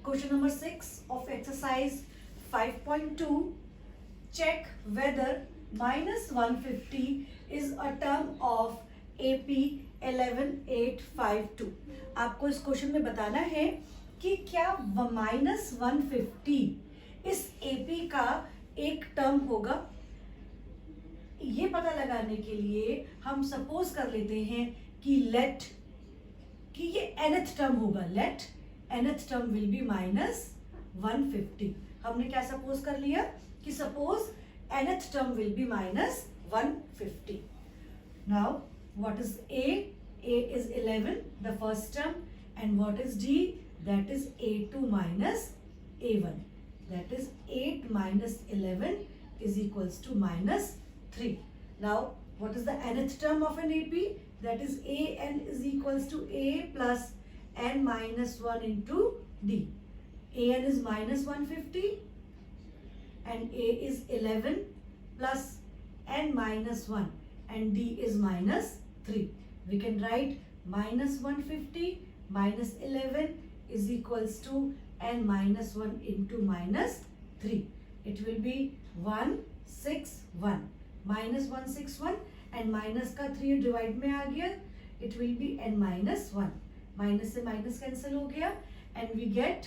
Question number 6 of exercise 5.2. Check whether minus 150 is a term of AP 11852. आपको इस question में बताना है कि क्या माइनस 150 इस AP का एक टर्म होगा। ये पता लगाने के लिए हम सपोज कर लेते हैं कि लेट कि ये nth टर्म होगा। Let nth term will be minus 150। हमने क्या सपोज कर लिया कि suppose nth term will be minus 150। Now what is a? a is 11, the first term, and what is d? That is a2 minus a1. That is 8 minus 11 is equals to minus 3. Now what is the nth term of an AP? That is an is equals to a plus n minus 1 into d. an is minus 150 and a is 11 plus n minus 1 and d is minus 3. We can write minus 150 minus 11 is equals to n minus 1 into minus 3. It will be 161 minus 161 and minus का 3 divide में आ गया. It will be n minus 1. Minus से minus cancel हो गया and we get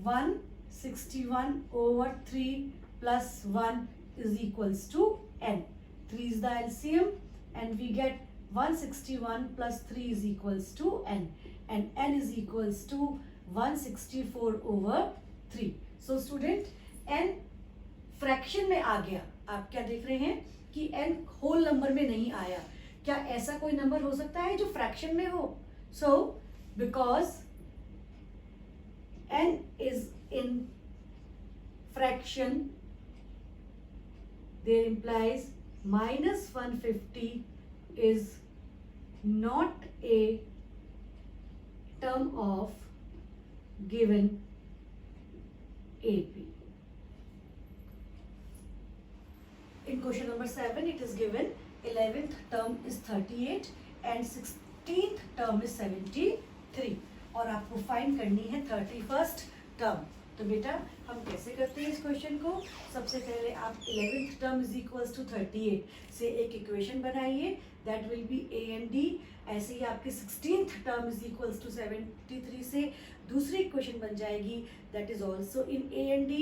161 over 3 plus 1 is equals to n. 3 is the LCM and we get 161 plus 3 is equals to n, and n is equals to 164 over 3. So student, n fraction में आ गया. आप क्या देख रहे हैं कि n होल नंबर में नहीं आया. क्या ऐसा कोई नंबर हो सकता है जो फ्रैक्शन में हो? So because n is in fraction, there implies minus 150 is not a term of given AP. In question number 7, it is given 11th term is 38 and 16th term is 73 और आपको find करनी है 31st term. तो बेटा हम कैसे करते हैं इस क्वेश्चन को? सबसे पहले आप 11th term is equals to 38 से एक इक्वेशन बनाइए, that will B a and d. ऐसे ही आपके 16th term is equals to 73 से दूसरी इक्वेशन बन जाएगी, that is also in a and d.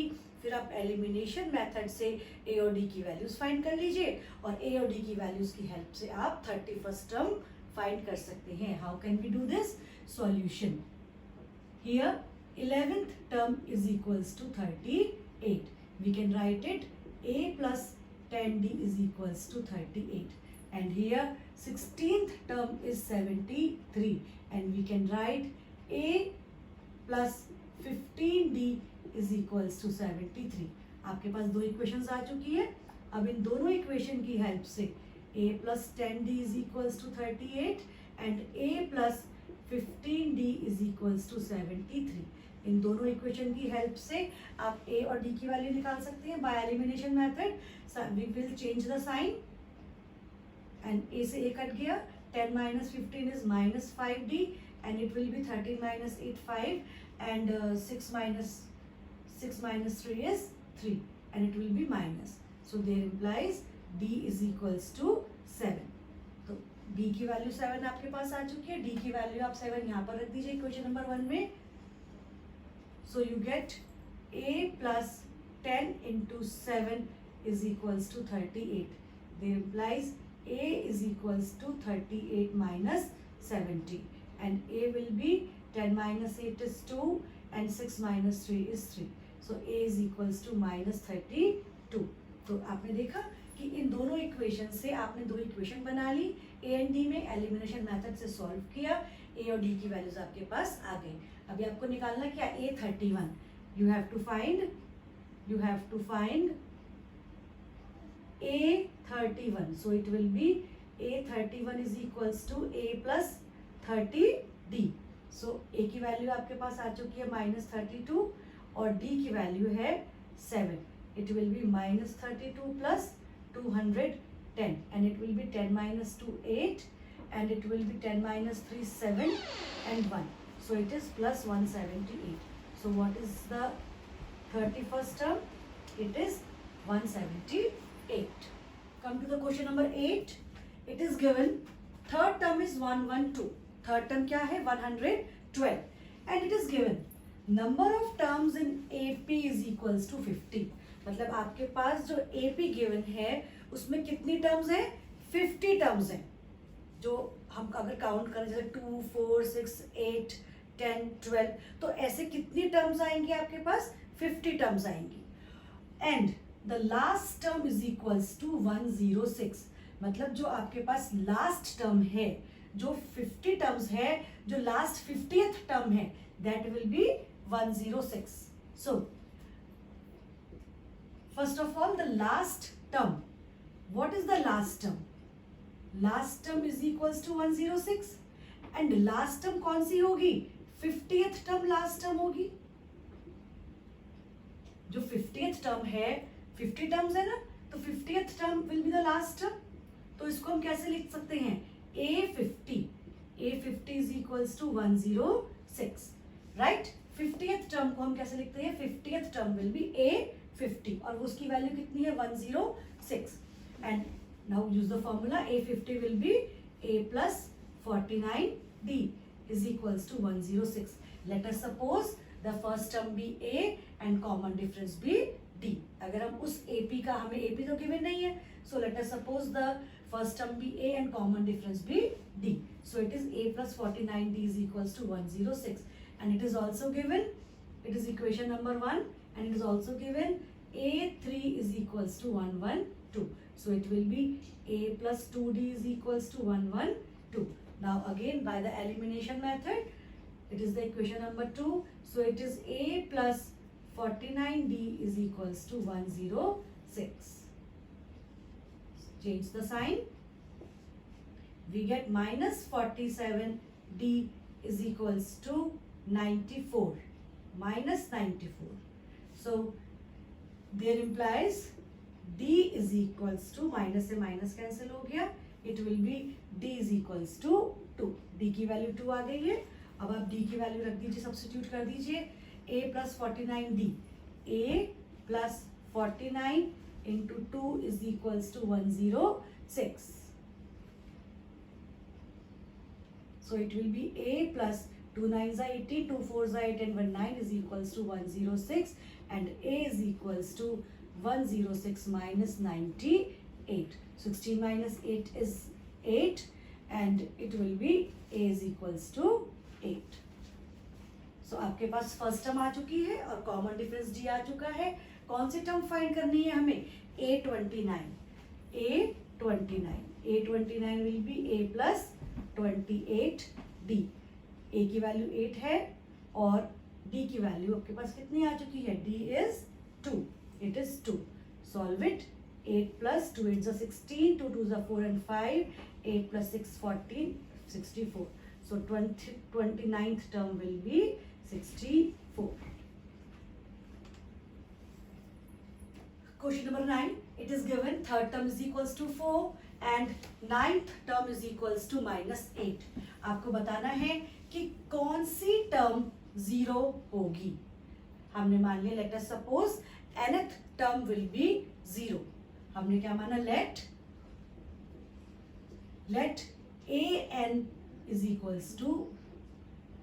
फिर आप एलिमिनेशन मेथड से a और d की वैल्यूज फाइंड कर लीजिए और a और d की वैल्यूज की हेल्प से आप 31st टर्म फाइंड कर सकते हैं. How can we do this? Solution. Here 11th term is equals to 38. We can write it a plus 10d is equals to 38. And here 16th term is 73. And we can write a plus 15d is equals to 73. आपके पास दो equations आ चुकी है. अब इन दोनों equation की help से a plus 10d is equals to 38 and a plus 15d is equals to 73. इन दोनों equation की हेल्प से आप a और d की वैल्यू निकाल सकते हैं by elimination method. We will change the sign and a से a कट गया. 10 minus 15 is minus 5d and it will be 13 minus 8 5 and 6 minus 3 is 3 and it will be minus. So there implies d is equals to 7. तो d की value 7 आपके पास आ चुकी है. d की value आप 7 यहाँ पर रख दीजिए इक्वेशन नंबर 1 में. So you get a plus 10 into 7 is equals to 38. There implies a is equals to 38 minus 70 and a will be 10 minus 8 is 2 and 6 minus 3 is 3. So a is equals to minus 32. तो आपने देखा कि इन दोनों equation से आपने दो equation बना ली. a एंड d में एलिमिनेशन मेथड से सॉल्व किया. a और d की वैल्यूज आपके पास आ गई. अभी आपको निकालना क्या? a31. You have to find a31. So it will be a31 is equals to a plus 30d. So a की वैल्यू आपके पास आ चुकी है -32 और d की वैल्यू है 7. It will B -32 plus 210 and it will be 10 minus 2 8 and it will be 10 minus 3, 7 and 1. So it is plus 178. So what is the 31st term? It is 178. Come to the question number 8. It is given third term is 112. Third term क्या है? 112. And it is given number of terms in AP is equals to 50. मतलब आपके पास जो AP given है उसमें कितनी terms है? 50 terms हैं. जो हम अगर काउंट करें जैसे 2, 4, 6, 8, 10, 12, तो ऐसे कितनी टर्म्स आएंगी आपके पास? 50 टर्म्स आएंगी. And the last term is equals to 106. मतलब जो आपके पास लास्ट टर्म है, जो 50 टर्म्स है, जो लास्ट 50th टर्म है, that will be 106. So first of all the last term. What is the last term? Last term is equals to 106. And last term कौन सी होगी? 50th टर्म लास्ट टर्म होगी. जो 50th term है, 50 terms है ना, तो 50th term will be the last term. तो इसको हम कैसे लिख सकते हैं? A50 is equals to 106. Right. 50th term को हम कैसे लिखते हैं? 50th term will B A50 और उसकी वैल्यू कितनी है? 106. And now use the formula. A50 will be A plus 49D is equals to 106. Let us suppose the first term be A and common difference be D. अगर हम उस AP का, हमें AP तो given नहीं है, so let us suppose the first term be A and common difference be D. So it is A plus 49D is equals to 106. And it is also given, it is equation number 1, and it is also given A3 is equals to 112. So it will be A plus 2D is equals to 112. Now again by the elimination method, it is the equation number 2. So it is A plus 49D is equals to 106. Change the sign. We get minus 47D is equals to 94. Minus 94. So there implies D is equals to, minus से minus cancel हो गया. It will be D is equals to 2. D की value 2 आ गई है. अब आप D की value रख दीजिए, सब्स्टिट्यूट कर दीजिए. A plus 49D. A plus 49 into 2 is equals to 106. So it will be A plus 2 9s are 80, 2 4s are 8 and 1 9 is equals to 106, and A is equals to 106 minus 98. 16 minus 8 is 8 and it will be A is equals to 8. So आपके पास first term आ चुकी है और common difference D आ चुका है. कौन सी term find करनी है हमें? A29. A29 will be A plus 28D. A की वैल्यू 8 है और D की वैल्यू आपके पास कितनी आ चुकी है? D is 2. It is 2. Solve it. 8 plus 2 8s are 16, 2 2s are 4 and 5, 8 plus 6 14, 64. So 29th term will be 64. Question number 9. It is given third term is equals to 4 and ninth term is equals to minus 8. आपको बताना है कि कौन सी term 0 होगी. हमने मान लिया, let us suppose nth term will be 0. हमने क्या माना? let an is equals to,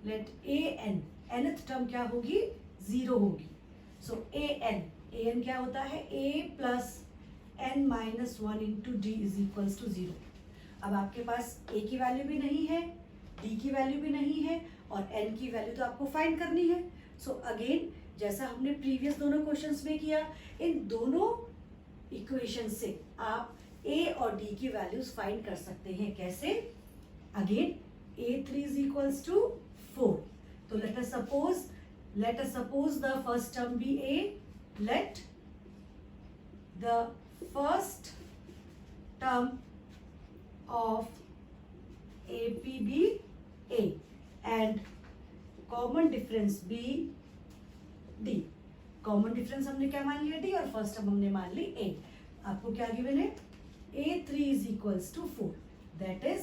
let an, nth term क्या होगी? 0 होगी. So an क्या होता है? A plus n minus 1 into D is equals to 0. अब आपके पास A की वैल्यू भी नहीं है, D की वैल्यू भी नहीं है और n की वैल्यू तो आपको फाइंड करनी है. सो अगेन जैसा हमने प्रीवियस दोनों क्वेश्चंस में किया, इन दोनों इक्वेशन से आप A और D की वैल्यूज फाइंड कर सकते हैं. कैसे? Again A3 is equals to 4. तो let us suppose the first term be A. Let the first term of AP be A and common difference be D. Common difference हमने क्या मान लिया? D. और फर्स्ट टर्म हमने मान ली A. आपको क्या गिवन है? A3 is equals to 4. That is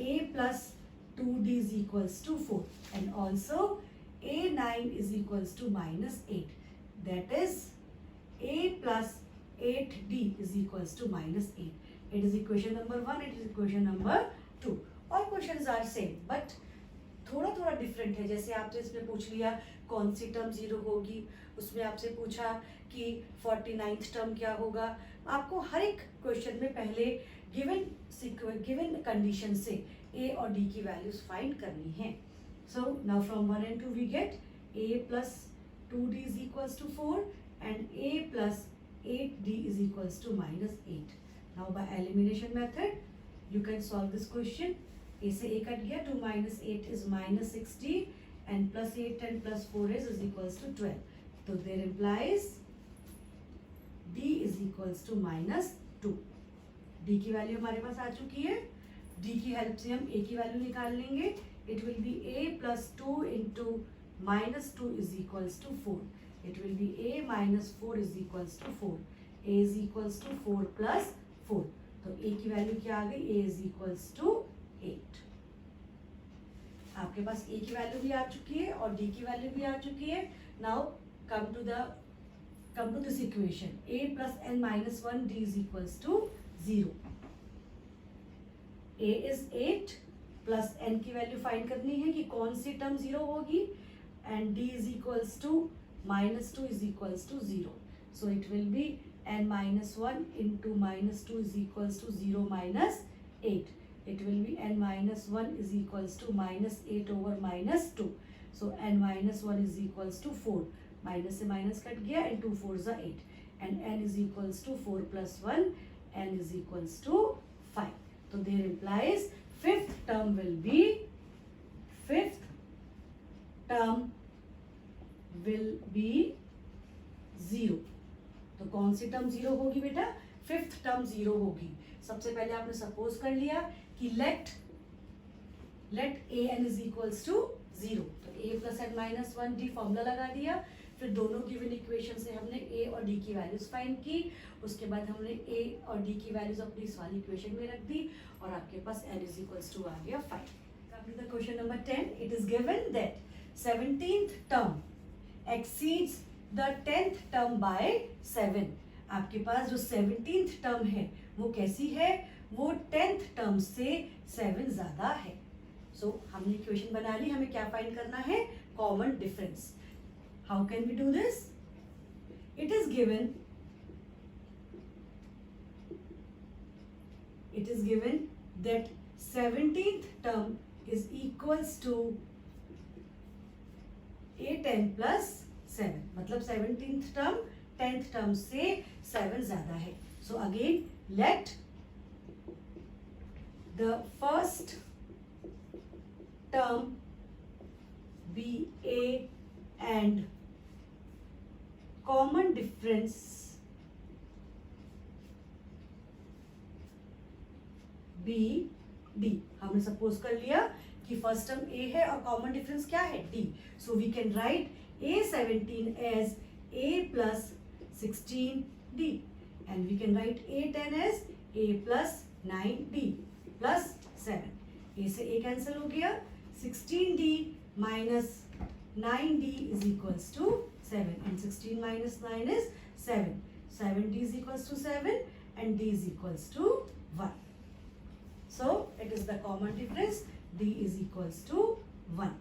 a plus 2d is equals to 4, and also a9 is equals to minus 8. That is a plus 8d is equals to minus 8. It is equation number 1, it is equation number 2. All questions are same, but थोड़ा थोड़ा different है. जैसे आपसे इसमें पूछ लिया कौन सी term zero होगी, उसमें आपसे पूछा कि 49th टर्म क्या होगा. आपको हर एक क्वेश्चन में पहले गिवन कंडीशन से a और d की वैल्यूज फाइंड करनी है. So now from 1 and 2 we get a plus 2d is equals to 4 and a plus 8d is equals to minus 8. Now by elimination method you can solve this question. a से a cut गया, 2 minus 8 is minus 16 and plus 8 and plus 4 is equals to 12. So there implies d is equals to minus 2. d की value हमारे पास आ चुकी है. d की help से हम a की वैल्यू निकाल लेंगे. It will be a plus 2 into minus 2 is equals to 4. It will be a minus 4 is equals to 4. a is equals to 4 plus 4. तो a की वैल्यू क्या आ गई? a is equals to 8. आपके पास a की value भी आ चुकी है और d की वैल्यू भी आ चुकी है. Now come to this equation. a plus n minus 1 d is equals to 0. a is 8 plus n की वैल्यू फाइंड करनी है कि कौन सी टर्म 0 होगी, and d is equals to minus 2 is equals to 0. So it will be n minus 1 into minus 2 is equals to 0 minus 8. It will be n minus 1 is equals to minus 8 over minus 2. So n minus 1 is equals to 4. Minus से minus cut गया and 2 4s are 8. And n is equals to 4 plus 1. N is equals to 5. So there implies fifth term will be 0. तो कौन सी term 0 होगी बेटा? Fifth term 0 होगी. सबसे पहले आपने सपोज कर लिया कि late a n is equals to 0. तो a plus n minus 1d formula लगा दिया. फिर दोनों गिवन इक्वेशन से हमने a और d की वैल्यूज फाइंड की. उसके बाद हमने a और d की वैल्यूज अपनी इस वाली इक्वेशन में रख दी और आपके पास n is equals to आ गया 5. Come to the question number 10. It is given that 17th term exceeds the 10th term by 7. आपके पास जो 17th टर्म है वो कैसी है? वो 10th टर्म से 7 ज्यादा है. सो हमने इक्वेशन बना ली. हमें क्या फाइंड करना है? Common difference. How can we do this? It is given that 17th term is equals to a10 plus 7. मतलब 17th टर्म 10th टर्म से 7 ज्यादा है. So again let the first term be a and common difference be d. हमने सपोज कर लिया कि first term a है और कॉमन डिफरेंस क्या है? d. So we can write a17 as a plus 16d and we can write a10 as a plus 9d plus 7. a से a कैंसिल हो गया. 16d minus 9d is equals to 7 and 16 minus 9 is 7. 7d is equals to 7 and d is equals to 1. So it is the common difference. d is equals to 1.